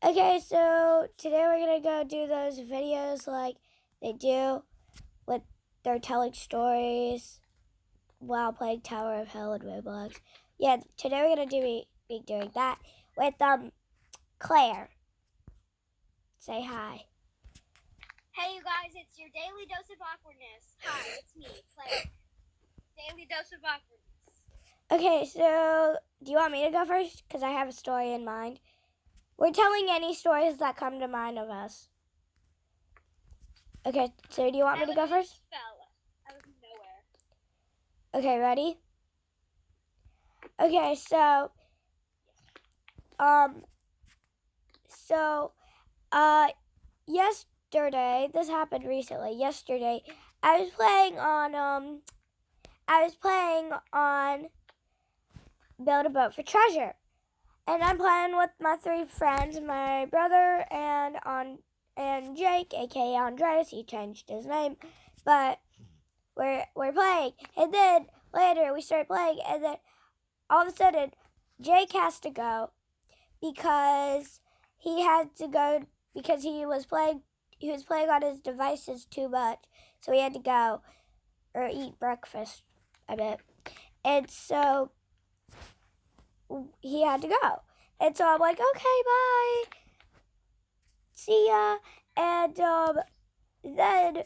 Okay, so today we're gonna go do those videos like they do with they're telling stories while playing Tower of Hell and Roblox. Yeah, today we're gonna be doing that with Claire. Say hi. Hey you guys, it's your daily dose of awkwardness. Hi, it's me, Claire. Daily dose of awkwardness. Okay, so do you want me to go first? Because I have a story in mind. We're telling any stories that come to mind of us. Okay, so do you want me to go first? Fell out of nowhere. Okay, ready? Okay, so yesterday, this happened recently. Yesterday, I was playing on Build a Boat for Treasure. And I'm playing with my three friends, my brother and Jake, aka Andreas. He changed his name, but we're playing. And then later we start playing, and then all of a sudden Jake has to go because he was playing on his devices too much, so he had to go or eat breakfast a bit, and so he had to go. And so I'm like, okay, bye. See ya. And then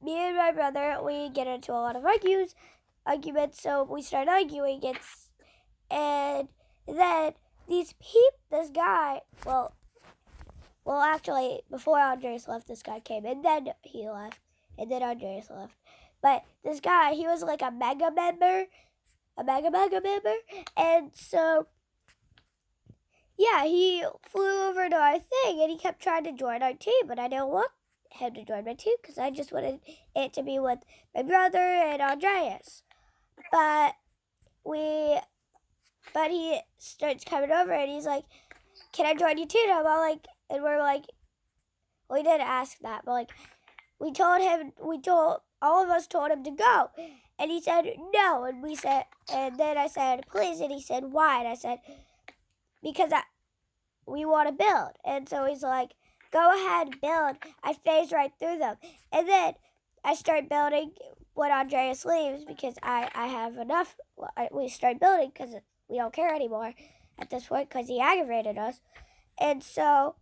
me and my brother, we get into a lot of arguments. So we start arguing. And then this guy, actually, before Andreas left, this guy came, and then he left, and then Andreas left. But this guy, he was like a mega member, and so yeah, he flew over to our thing and he kept trying to join our team, but I didn't want him to join my team because I just wanted it to be with my brother and Andreas. But he starts coming over and he's like, "Can I join you too?" And I'm all like, and we're like, we didn't ask that, but like, all of us told him to go, and he said no, and then I said please, and he said why, and I said because we want to build. And so he's like, go ahead, build. I phased right through them. And then I start building when Andreas leaves because I have enough. We start building because we don't care anymore at this point because he aggravated us. And so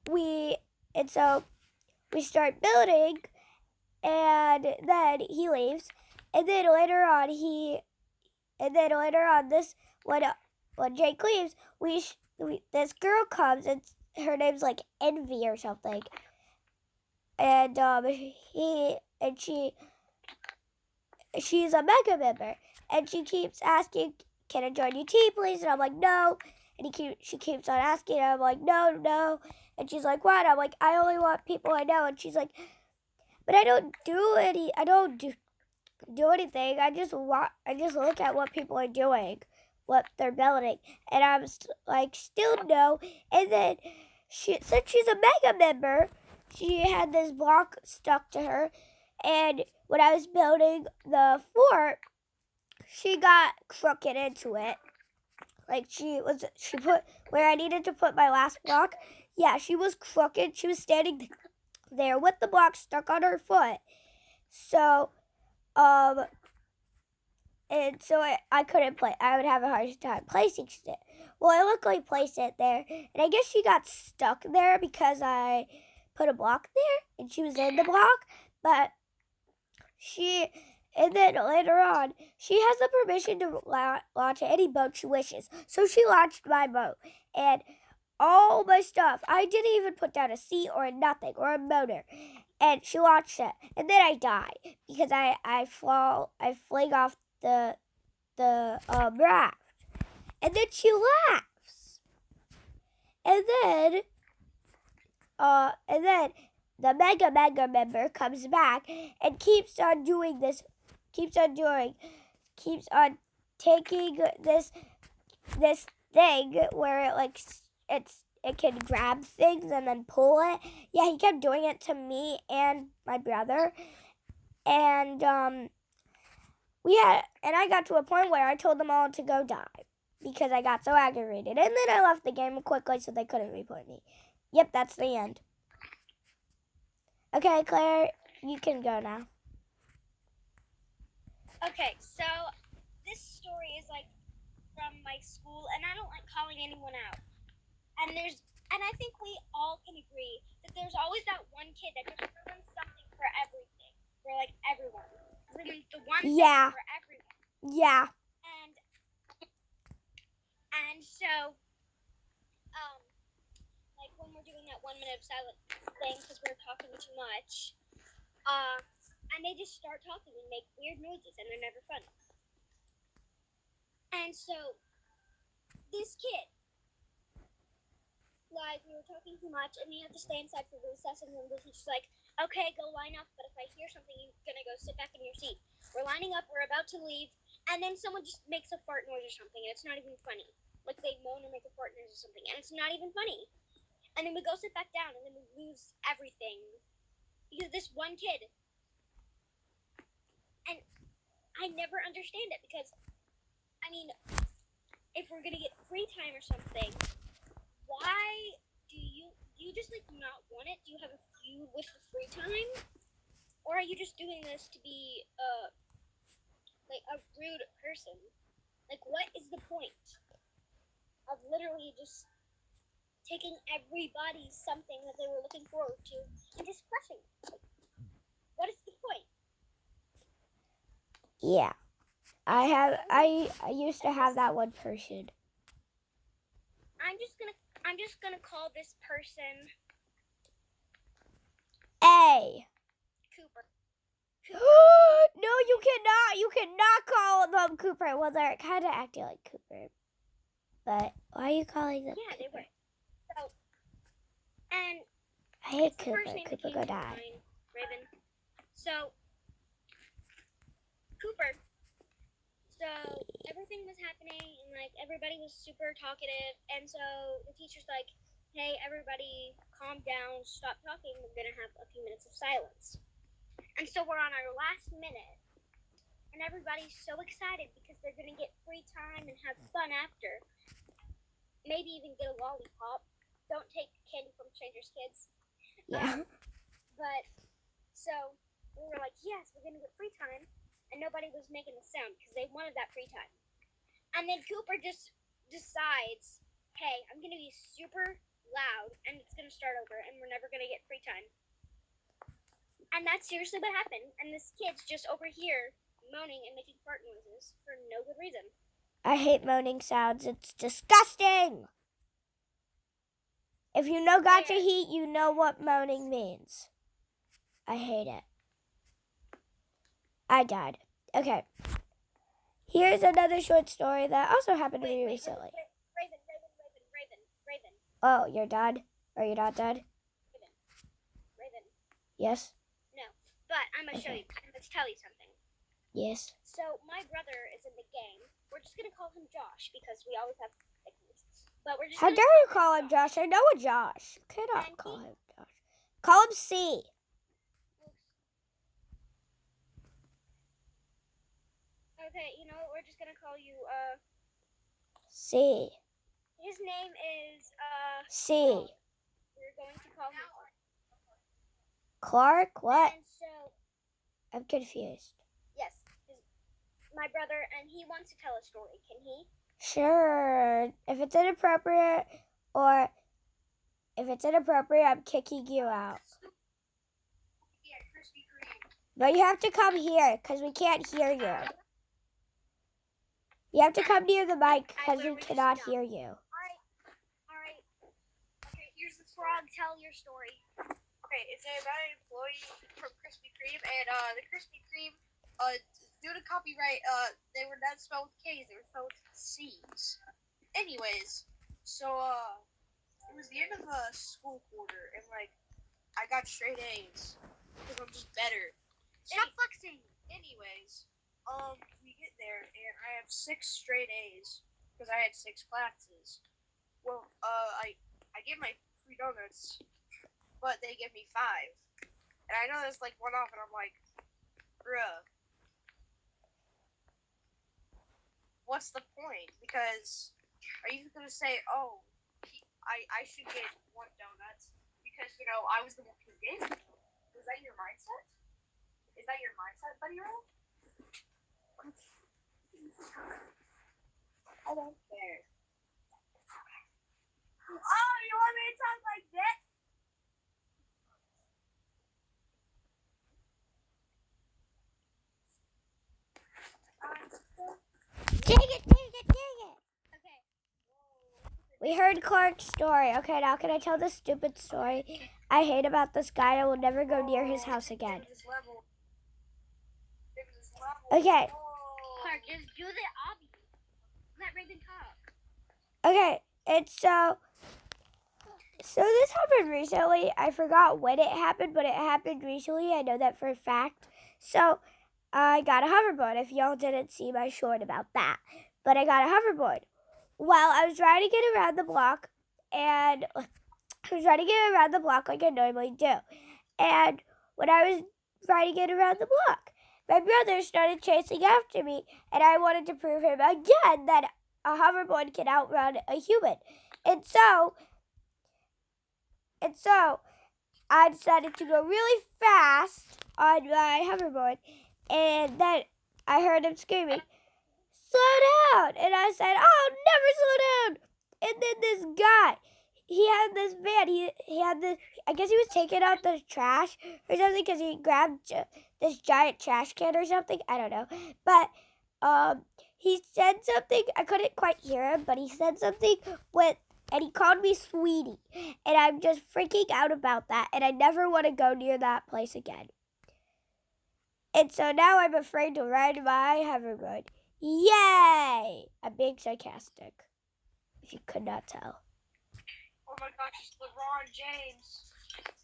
we start building, and then he leaves. And then later on, when Jake leaves, this girl comes, and her name's like Envy or something, and she's a mega member, and she keeps asking, "Can I join your team, please?" And I'm like, "No." And she keeps on asking, and I'm like, "No." And she's like, "What?" I'm like, "I only want people I know." And she's like, "But I don't do anything. I just look at what people are doing, what they're building." And I'm like, still no. And then since she's a mega member, she had this block stuck to her. And when I was building the fort, she got crooked into it. Like she put where I needed to put my last block. Yeah, she was crooked. She was standing there with the block stuck on her foot. So and so I couldn't play. I would have a hard time placing it. Well, I luckily placed it there, and I guess she got stuck there because I put a block there, and she was in the block. But and then later on, she has the permission to launch any boat she wishes. So she launched my boat, and all my stuff. I didn't even put down a seat or a nothing or a motor. And she launched it. And then I die because I fling off the raft. And then she laughs. And then the mega member comes back and keeps on taking this thing where it can grab things and then pull it. Yeah, he kept doing it to me and my brother. And and I got to a point where I told them all to go die. because I got so aggravated. And then I left the game quickly so they couldn't report me. Yep, that's the end. Okay, Claire, you can go now. Okay, so this story is like from my school, and I don't like calling anyone out. And I think we all can agree that there's always that one kid that just ruins something for everything, for like everyone. Ruins the one thing for everyone. Yeah. And so, like when we're doing that 1 minute of silence thing because we're talking too much, and they just start talking and make weird noises, and they're never funny. And so, this kid, like, we were talking too much, and we have to stay inside for recess, and then the teacher's like, okay, go line up, but if I hear something, you're gonna go sit back in your seat. We're lining up, we're about to leave, and then someone just makes a fart noise or something, and it's not even funny. Like, they moan or make a fart noise or something, and it's not even funny. And then we go sit back down, and then we lose everything. Because this one kid, and I never understand it, because, I mean, if we're gonna get free time or something, why do you just like not want it? Do you have a feud with the free time? Or are you just doing this to be like a rude person? Like, what is the point of literally just taking everybody something that they were looking forward to and just crushing it? Like, what is the point? Yeah. I used to have that one person. I'm just gonna call this person A. Cooper. No, you cannot. You cannot call them Cooper. Well, they're kind of acting like Cooper. But why are you calling them Cooper? They were. So, and I hate Cooper. Cooper, go die. Raven. So, Cooper. So, everything was happening, and, like, everybody was super talkative, and so the teacher's like, hey, everybody, calm down, stop talking, we're gonna have a few minutes of silence. And so we're on our last minute, and everybody's so excited because they're gonna get free time and have fun after. Maybe even get a lollipop. Don't take candy from strangers, kids. Yeah. But, so, we were like, yes, we're gonna get free time. And nobody was making a sound because they wanted that free time. And then Cooper just decides, hey, I'm going to be super loud and it's going to start over and we're never going to get free time. And that's seriously what happened. And this kid's just over here moaning and making fart noises for no good reason. I hate moaning sounds. It's disgusting. If you know Gotcha Heat, you know what moaning means. I hate it. I died. Okay. Here's another short story that also happened to me recently. Raven. Oh, you're dead? Are you not dead? Raven. Yes? No. But I'm going to show you. I'm going to tell you something. Yes. So, my brother is in the game. We're just going to call him Josh because we always have nicknames. But we're just How dare you call him Josh? I know a Josh. You cannot call him Josh. Call him C. Okay, you know what? We're just gonna call you, C. His name is, C. We're going to call him Clark? What? And so, I'm confused. yes, my brother, and he wants to tell a story. Can he? Sure. If it's inappropriate, I'm kicking you out. Yeah, Krispy Kreme. But you have to come here, because we can't hear you. You have to come near the mic, because we cannot hear you. Alright. Okay, here's the frog. Tell your story. Okay, it's about an employee from Krispy Kreme, and the Krispy Kreme, due to copyright, they were not spelled with K's, they were spelled with C's. Anyways, so, it was the end of the school quarter, and, like, I got straight A's, because I'm just better. Stop flexing! Anyways, we get there, and I have 6 straight A's, because I had 6 classes. Well, I get my free donuts, but they give me 5. And I know there's like one off, and I'm like, bruh. what's the point? Because are you gonna say, oh, I should get 1 donuts because I was the one who gave it? Was that your mindset? Is that your mindset, buddy? I don't care. Oh, you want me to talk like this? Dang it, dang it, dang it. Okay. We heard Clark's story. Okay, now can I tell this stupid story I hate about this guy? I will never go near his house again. Okay. Clark, just do the obby. Let Raven talk. Okay, it's so this happened recently. I forgot when it happened, but it happened recently. I know that for a fact. So I got a hoverboard, if y'all didn't see my short about that. But I got a hoverboard. Well, I was trying to get around the block, and I was trying to get around the block like I normally do. And when I was trying to get around the block, my brother started chasing after me, and I wanted to prove him again that a hoverboard can outrun a human. And so I decided to go really fast on my hoverboard, and then I heard him screaming, "Slow down!" And I said, "Oh, never slow down!" And then this guy, he had this van. He had this. I guess he was taking out the trash or something because he grabbed this giant trash can or something. I don't know, but he said something. I couldn't quite hear him, but he said something and he called me sweetie, and I'm just freaking out about that, and I never want to go near that place again. And so now I'm afraid to ride my hoverboard. Yay! I'm being sarcastic, if you could not tell. Oh my gosh, it's LeBron James.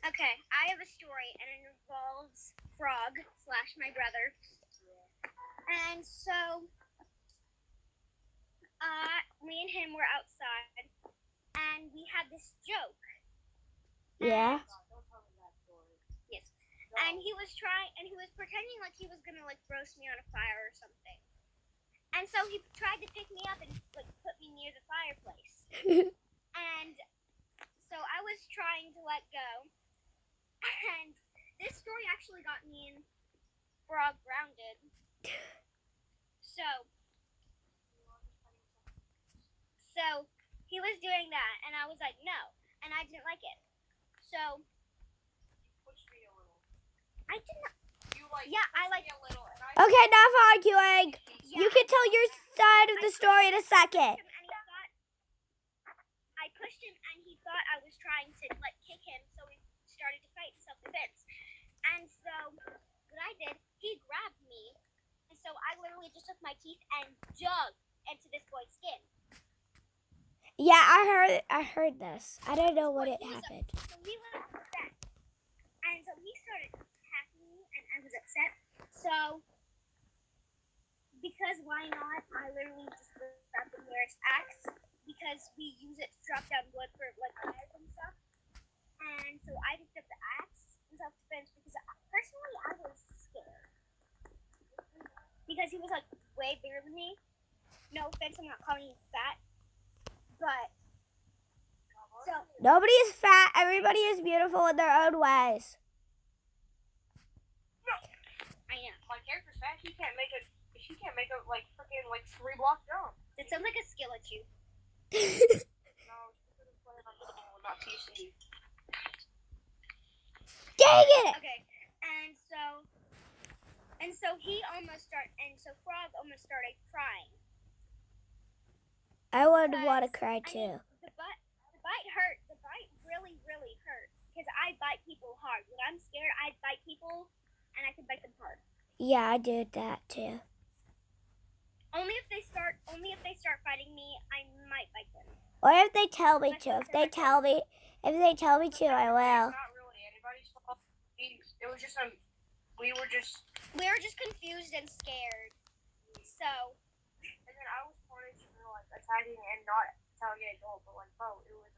Okay, I have a story, and it involves Frog / my brother. And so, me and him were outside, and we had this joke. Yeah? Yes. And he was pretending like he was gonna roast me on a fire or something. And so he tried to pick me up and put me near the fireplace. And so I was trying to let go. And this story actually got me and Frog grounded. So he was doing that, and I was like, no, and I didn't like it. So Push me a little. I didn't. Yeah, I like me a little, and I. Okay, enough arguing. You can tell your side of the story in a second. I pushed him, and he thought I was trying to kick him, so we started to fight in self-defense. And so what I did, he grabbed me, and so I literally just took my teeth and dug into this boy's skin. Yeah, I heard this. I don't know what happened. So he was upset, and so he started attacking me, and I was upset. So because why not? I literally just grabbed the nearest axe because we use it to chop down wood for fires and stuff. And so I picked up the axe in self-defense because personally I was scared because he was way bigger than me. No offense, I'm not calling you fat, but so Nobody is fat. Everybody is beautiful in their own ways. I know. My character's fat. She can't make a freaking 3-block jump. It sounds like a skill at you. No, she couldn't play on the phone, not PC. Dang it! Okay, and so he almost started, and so Frog almost started crying. I would want to cry too. The bite hurt. The bite really, really hurt because I bite people hard. When I'm scared, I bite people, and I can bite them hard. Yeah, I did that too. Only if they start fighting me, I might bite them. Or if they tell me to. If they tell me to, I will. Not really anybody's fault. It was just we were just confused and scared. So. And then I was punished for attacking and not telling it all, but it was.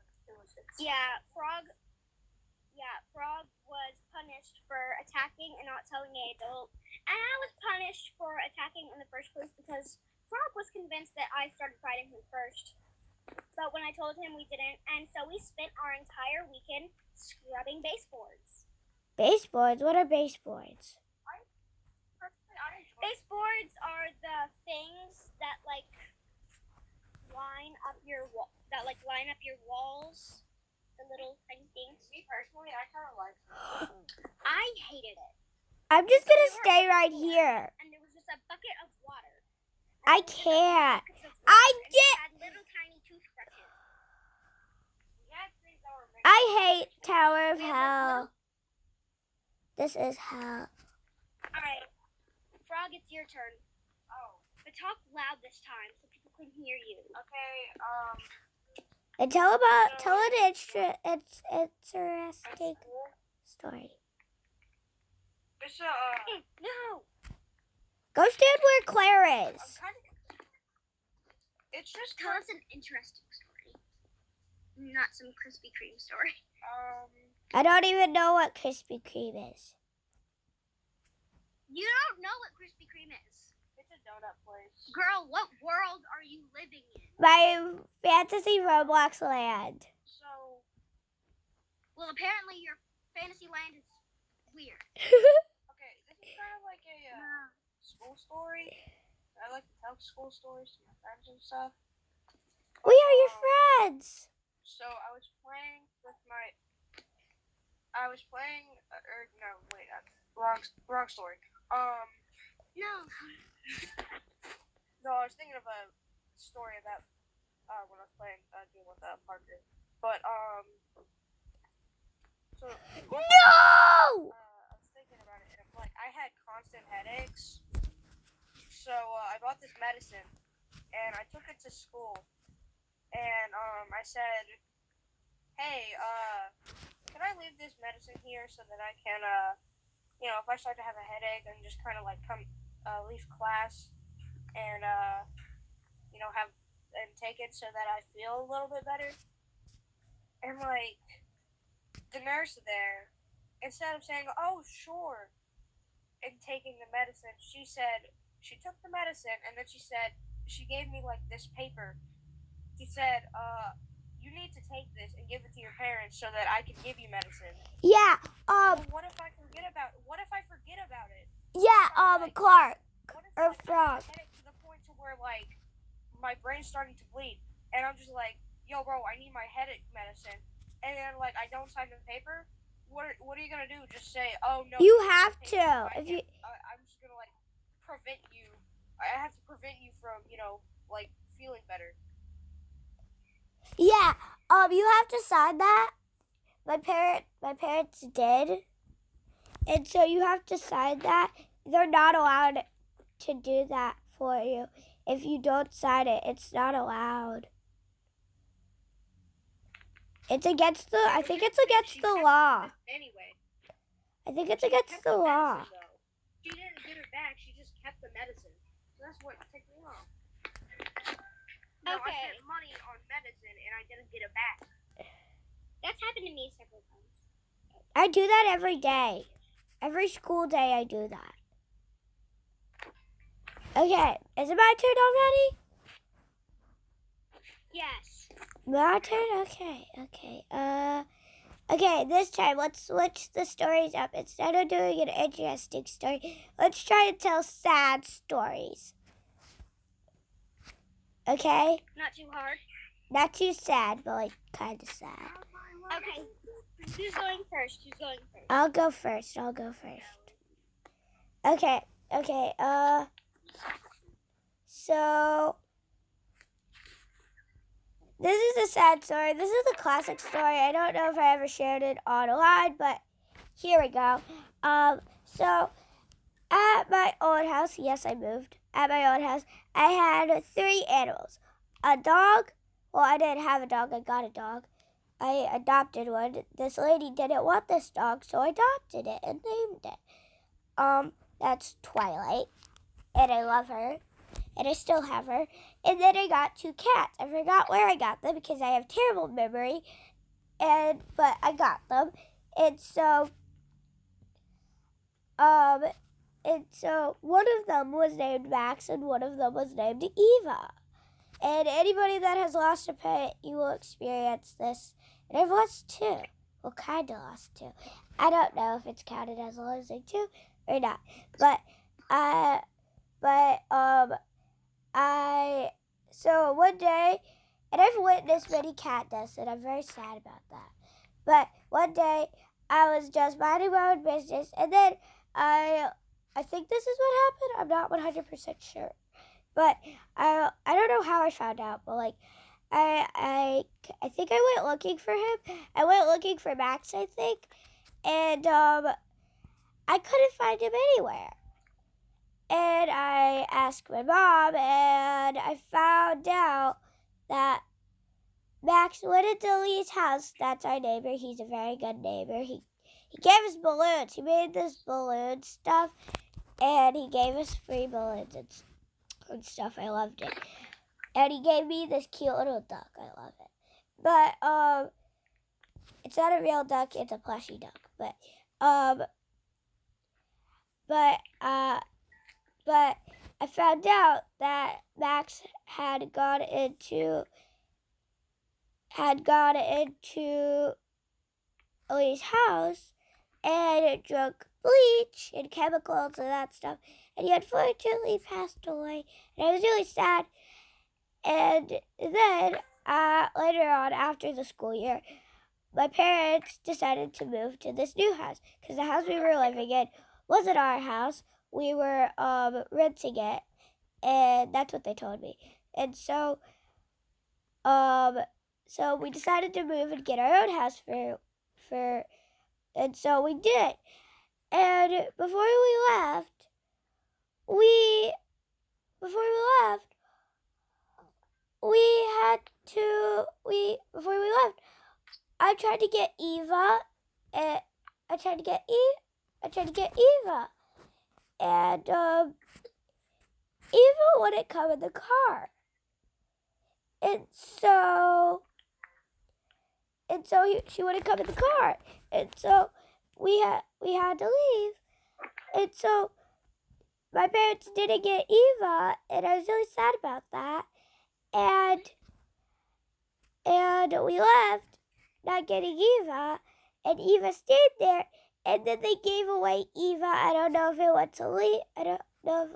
Yeah, Frog was punished for attacking and not telling an adult, and I was punished for attacking in the first place because Frog was convinced that I started fighting him first. But when I told him, we didn't. And so we spent our entire weekend scrubbing baseboards. Baseboards? What are baseboards? Baseboards are the things that line up your walls. The little tiny things. Me personally, I kind of like them. I hated it. I'm just gonna stay right here. And there was just a bucket of water. I can't. Had little tiny toothbrushes. I hate Tower of Hell. This is hell. Alright. Frog, it's your turn. Oh. But talk loud this time so people can hear you. Okay. And tell an interesting story. It's No. Go stand where Claire is. It's just Tell us an interesting story. Not some Krispy Kreme story. I don't even know what Krispy Kreme is. You don't know what Krispy Kreme is. It's a donut place. Girl, what world are you living in? My fantasy Roblox land. So, Well, apparently your fantasy land is weird. okay, this is kind of like a school story. I like to tell school stories to my friends and stuff. We are your friends. So I was playing wrong story. No. No, I was thinking of a story about when I was playing game with Parker. But so No! I was thinking about it, and I'm like, I had constant headaches. So I bought this medicine, and I took it to school, and I said, hey, can I leave this medicine here so that I can, if I start to have a headache, and just kind of like leave class and take it so that I feel a little bit better. And like the nurse there, instead of saying, oh sure, and taking the medicine, she took the medicine, and then she gave me like this paper. She said, you need to take this and give it to your parents so that I can give you medicine. Yeah, Well, what if I forget about it? yeah, Clark What if or I Frog. have a headache to the point to where like my brain's starting to bleed, and I'm just like, yo bro, I need my headache medicine, and then like I don't sign the paper. What are you gonna do? Just say, oh no. You have to. I'm just gonna like prevent you. I have to prevent you from like feeling better. Yeah, you have to sign that. My parents did. And so you have to sign that. They're not allowed to do that for you. If you don't sign it, it's not allowed. I think it's against the law. Anyway. I think it's against the law. She didn't get it back. She just kept the medicine. So that's what ticked me off. No, I Okay. spent money on medicine and I didn't get it back. That's happened to me several times. I do that every day. Every school day I do that. Okay, is it my turn already? Yes. My turn? Okay. Okay, this time let's switch the stories up. Instead of doing an interesting story, let's try and tell sad stories. Okay? Not too hard. Not too sad, but like kind of sad. Okay. Who's going first? I'll go first. Okay. So this is a sad story. This is a classic story. I don't know if I ever shared it online, but here we go. So at my old house, yes, I moved. At my old house, I had 3 animals. A dog. Well, I didn't have a dog. I got a dog. I adopted one. This lady didn't want this dog, so I adopted it and named it. That's Twilight, and I love her, and I still have her. And then I got 2 cats. I forgot where I got them because I have terrible memory, but I got them. And so, And so one of them was named Max and one of them was named Eva. And anybody that has lost a pet, you will experience this. And I've lost 2. Well, kind of lost 2. I don't know if it's counted as losing 2 or not. So one day, and I've witnessed many cat deaths, and I'm very sad about that. But one day, I was just minding my own business, and then I think this is what happened. I'm not 100% sure. But I don't know how I found out, but like I think I went looking for him. I went looking for Max, I think, and I couldn't find him anywhere. And I asked my mom, and I found out that Max went into Lee's house. That's our neighbor. He's a very good neighbor. He gave us balloons. He made this balloon stuff, and he gave us free balloons and stuff. I loved it. And he gave me this cute little duck. I love it. But it's not a real duck, it's a plushy duck. But I found out that Max had gone into Ellie's house and drank bleach and chemicals and that stuff. And he unfortunately passed away. And I was really sad. And then later on, after the school year, my parents decided to move to this new house because the house we were living in wasn't our house. We were renting it, and that's what they told me. And so we decided to move and get our own house and so we did. And before we left, I tried to get Eva, and and Eva wouldn't come in the car, and so she wouldn't come in the car, and so we had to leave, and so my parents didn't get Eva, and I was really sad about that, and we left not getting Eva, and Eva stayed there, and then they gave away Eva. I don't know if it went to Lee. I don't know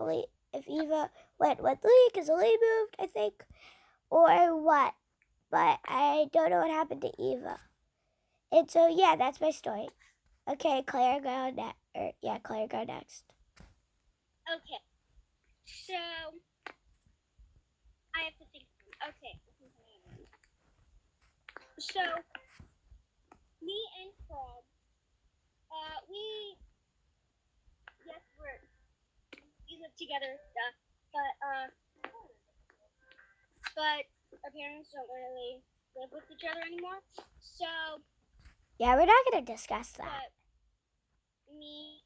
if Eva went with Lee because Lee moved, I think, or what. But I don't know what happened to Eva. And so, yeah, that's my story. Okay, Claire, go next. Claire, go next. Okay. So, I have to think. Okay. So, me and Frog, we live together, but our parents don't really live with each other anymore. So, yeah, we're not gonna discuss that. Me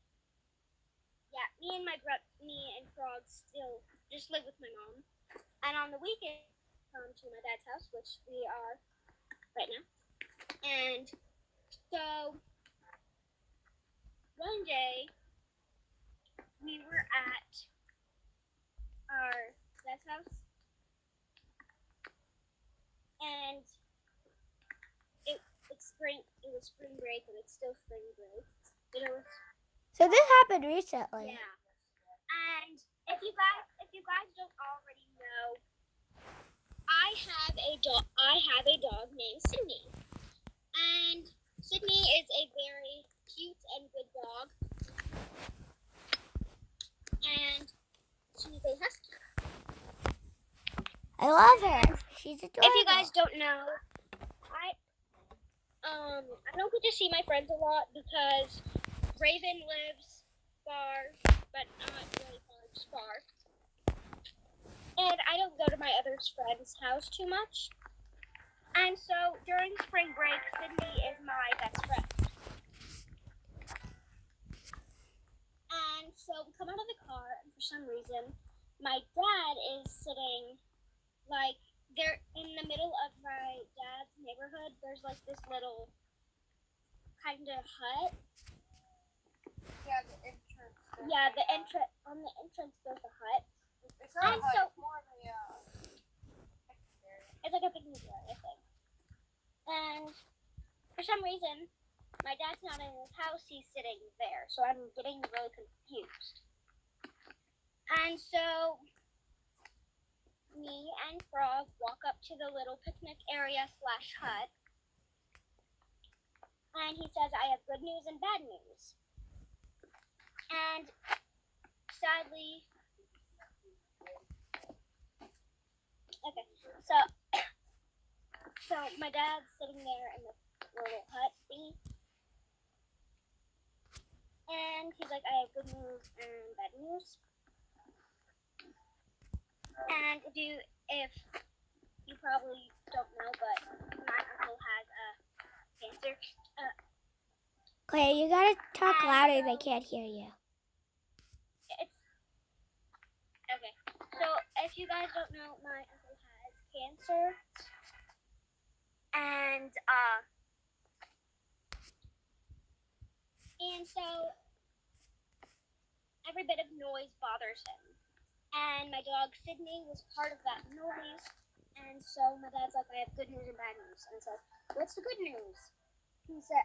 and Frog still just live with my mom, and on the weekend come to my dad's house, which we are right now. And so one day we were at our dad's house, and it was spring break, and it's still spring break. So this happened recently. Yeah. And if you guys don't already know, I have a dog named Sydney. And Sydney is a very cute and good dog. And she's a husky. I love her. She's adorable. If you guys don't know, I don't get to see my friends a lot because Raven lives far, but not really far, just far. And I don't go to my other friend's house too much. And so during spring break, Sydney is my best friend. And so we come out of the car, and for some reason, my dad is sitting, like, they're in the middle of my dad's neighborhood. There's, like, this little kind of hut. Yeah, the entrance. Yeah, the entrance on the entrance there's a hut. It's not a And hut, so- it's more of a It's like a picnic area thing. And for some reason, my dad's not in his house, he's sitting there. So I'm getting really confused. And so me and Frog walk up to the little picnic area / hut. And he says, I have good news and bad news. And sadly, okay, so my dad's sitting there in the little hut thingy. And he's like, I have good news and bad news. And if you probably don't know, but my uncle has cancer. Claire, you gotta talk louder. They can't hear you. Okay. So if you guys don't know, my uncle has cancer. And so every bit of noise bothers him. And my dog Sydney was part of that noise. And so my dad's like, I have good news and bad news. And I said, what's the good news? He said,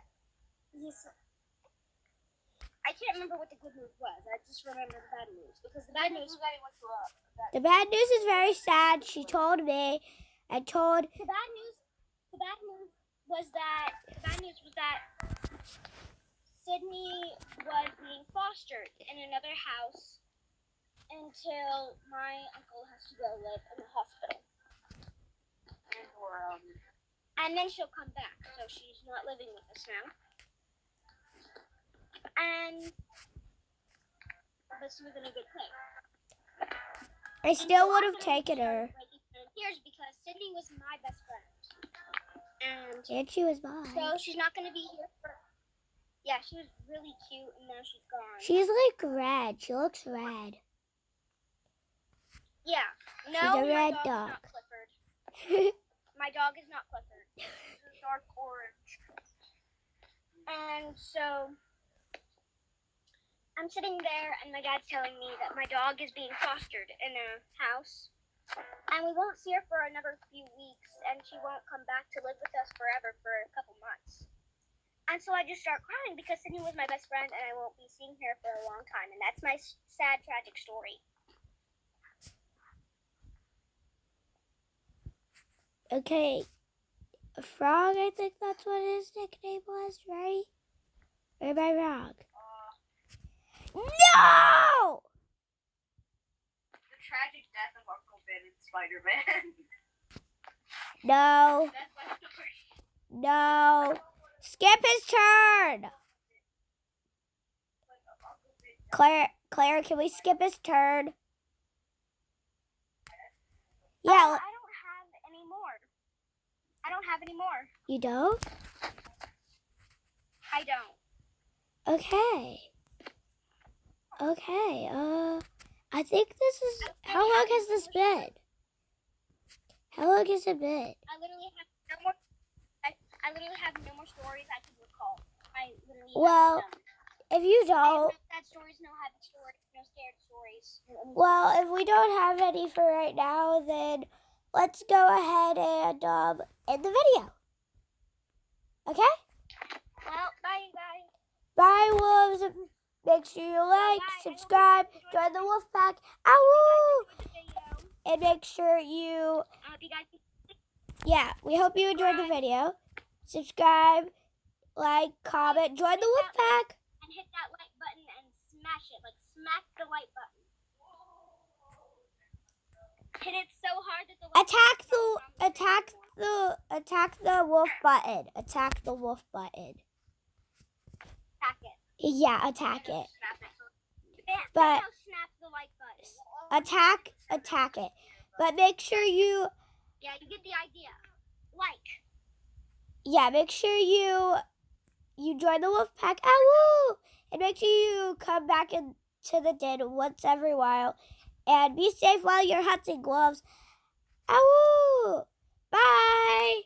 I can't remember what the good news was. I just remember the bad news. Because the bad news, The bad news is very sad. She told me. I told. the bad news was that Sydney was being fostered in another house until my uncle has to go live in the hospital. And then she'll come back, so she's not living with us now. But she was in a good place. I still would have taken her. Here's because Sydney was my best friend. And she was mine. So she's not going to be here for... Yeah, she was really cute, and now she's gone. She's like red. She looks red. Yeah. No, She's a my red dog dog. is not Clifford. My dog is not Clifford. It's dark orange. And so I'm sitting there, and my dad's telling me that my dog is being fostered in a house. And we won't see her for another few weeks, and she won't come back to live with us forever for a couple months. And so I just start crying because Sydney was my best friend, and I won't be seeing her for a long time. And that's my sad, tragic story. Okay. Frog, I think that's what his nickname was, right? Or am I wrong? No! The tragic death of Uncle Ben and Spider-Man. No. That's my story. No. Skip his turn. Claire, can we skip his turn? Yeah, I don't have any more. I don't have any more. you don't? I don't. Okay. I think this is... How long has this been? How long has it been? I literally have no more. I literally have no more stories I can recall. I literally. Well, have none. if you I have don't... no sad stories, no happy stories, no scared stories. Well, if we don't have any for right now, then let's go ahead and end the video. Okay? Well, bye, you guys. Bye, wolves. Make sure you like, Bye. subscribe, join the wolf pack. Ow! Enjoyed the video. And make sure you... I hope you guys. Yeah, we hope you enjoyed the video. Subscribe, like, comment, join the wolf pack. And hit that like button and smash it. Like, smack the like button. Hit it so hard that the like Attack the wolf button. Attack the wolf button. Attack it. Yeah, attack it. Snap it. But- Snap the like button. Attack it. But make sure you, Yeah, you get the idea. Like. yeah, make sure you join the wolf pack. Ow! And make sure you come back into the den once every while. And be safe while you're hunting wolves. Ow! Bye!